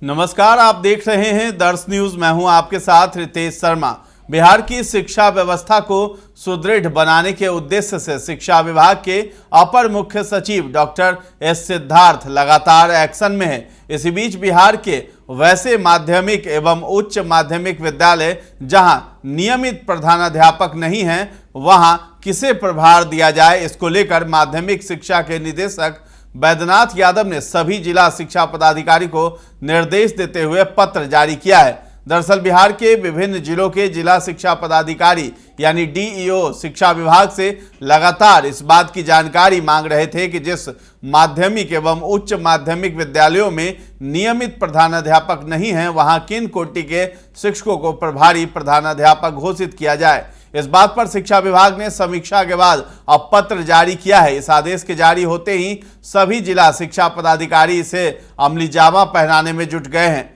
नमस्कार, आप देख रहे हैं दर्श न्यूज। मैं हूं आपके साथ रितेश शर्मा। बिहार की शिक्षा व्यवस्था को सुदृढ़ बनाने के उद्देश्य से शिक्षा विभाग के अपर मुख्य सचिव डॉक्टर एस सिद्धार्थ लगातार एक्शन में है। इसी बीच बिहार के वैसे माध्यमिक एवं उच्च माध्यमिक विद्यालय जहां नियमित प्रधानाध्यापक नहीं हैं, वहां किसे प्रभार दिया जाए, इसको लेकर माध्यमिक शिक्षा के निदेशक बैद्यनाथ यादव ने सभी जिला शिक्षा पदाधिकारी को निर्देश देते हुए पत्र जारी किया है। दरअसल बिहार के विभिन्न जिलों के जिला शिक्षा पदाधिकारी यानी डीईओ शिक्षा विभाग से लगातार इस बात की जानकारी मांग रहे थे कि जिस माध्यमिक एवं उच्च माध्यमिक विद्यालयों में नियमित प्रधानाध्यापक नहीं हैं, वहां किन कोटि के शिक्षकों को प्रभारी प्रधानाध्यापक घोषित किया जाए। इस बात पर शिक्षा विभाग ने समीक्षा के बाद अब पत्र जारी किया है। इस आदेश के जारी होते ही सभी जिला शिक्षा पदाधिकारी इसे अमलीजामा पहनाने में जुट गए हैं।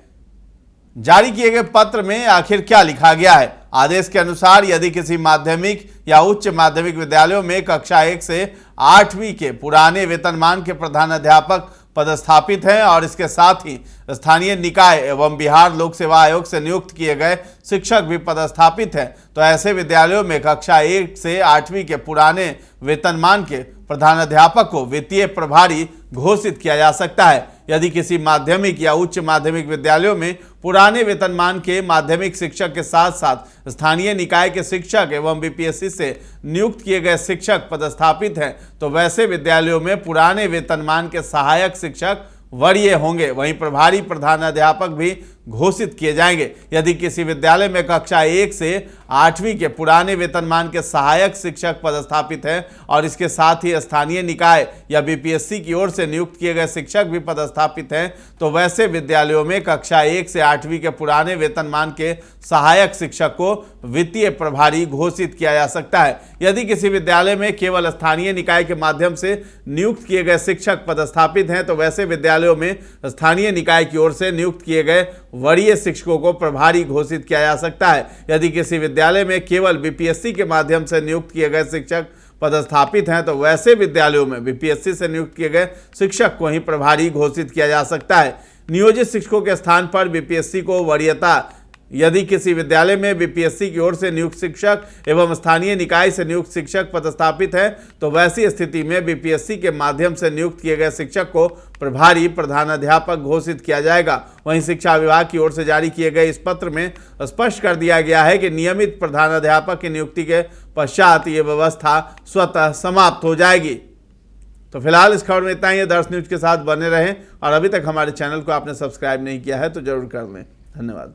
जारी किए गए पत्र में आखिर क्या लिखा गया है? आदेश के अनुसार यदि किसी माध्यमिक या उच्च माध्यमिक विद्यालयों में कक्षा 1 से 8वीं के पुराने वेतनमान के प्रधानाध्यापक पदस्थापित हैं और इसके साथ ही स्थानीय निकाय एवं बिहार लोक सेवा आयोग से नियुक्त किए गए शिक्षक भी पदस्थापित हैं, तो ऐसे विद्यालयों में कक्षा 1 से 8वीं के पुराने वेतनमान के प्रधानाध्यापक को वित्तीय प्रभारी घोषित किया जा सकता है। यदि किसी माध्यमिक या उच्च माध्यमिक विद्यालयों में पुराने वेतनमान के माध्यमिक शिक्षक के साथ साथ स्थानीय निकाय के शिक्षक एवं बीपीएससी से नियुक्त किए गए शिक्षक पदस्थापित हैं, तो वैसे विद्यालयों में पुराने वेतनमान के सहायक शिक्षक वरीय होंगे, वहीं प्रभारी प्रधानाध्यापक भी घोषित किए जाएंगे। यदि किसी विद्यालय में कक्षा 1 से 8वीं के पुराने वेतनमान के सहायक शिक्षक पदस्थापित हैं और इसके साथ ही स्थानीय निकाय या बीपीएससी की ओर से नियुक्त किए गए शिक्षक भी पदस्थापित हैं, तो वैसे विद्यालयों में कक्षा 1 से 8वीं के पुराने वेतनमान के सहायक शिक्षक को वित्तीय प्रभारी घोषित किया जा सकता है। यदि किसी विद्यालय में केवल स्थानीय निकाय के माध्यम से नियुक्त किए गए शिक्षक पदस्थापित हैं, तो वैसे विद्यालयों में स्थानीय निकाय की ओर से नियुक्त किए गए वरीय शिक्षकों को प्रभारी घोषित किया जा सकता है। यदि किसी विद्यालय में केवल बीपीएससी के माध्यम से नियुक्त किए गए शिक्षक पदस्थापित हैं, तो वैसे विद्यालयों में बीपीएससी से नियुक्त किए गए शिक्षक को ही प्रभारी घोषित किया जा सकता है। नियोजित शिक्षकों के स्थान पर बीपीएससी को वरीयता यदि किसी विद्यालय में बीपीएससी की ओर से नियुक्त शिक्षक एवं स्थानीय निकाय से नियुक्त शिक्षक पदस्थापित हैं, तो वैसी स्थिति में बीपीएससी के माध्यम से नियुक्त किए गए शिक्षक को प्रभारी प्रधानाध्यापक घोषित किया जाएगा। वहीं शिक्षा विभाग की ओर से जारी किए गए इस पत्र में स्पष्ट कर दिया गया है कि नियमित प्रधानाध्यापक की नियुक्ति के पश्चात ये व्यवस्था स्वतः समाप्त हो जाएगी। तो फिलहाल इस खबर में इतना ही है। दर्श न्यूज के साथ बने रहें और अभी तक हमारे चैनल को आपने सब्सक्राइब नहीं किया है तो जरूर कर लें। धन्यवाद।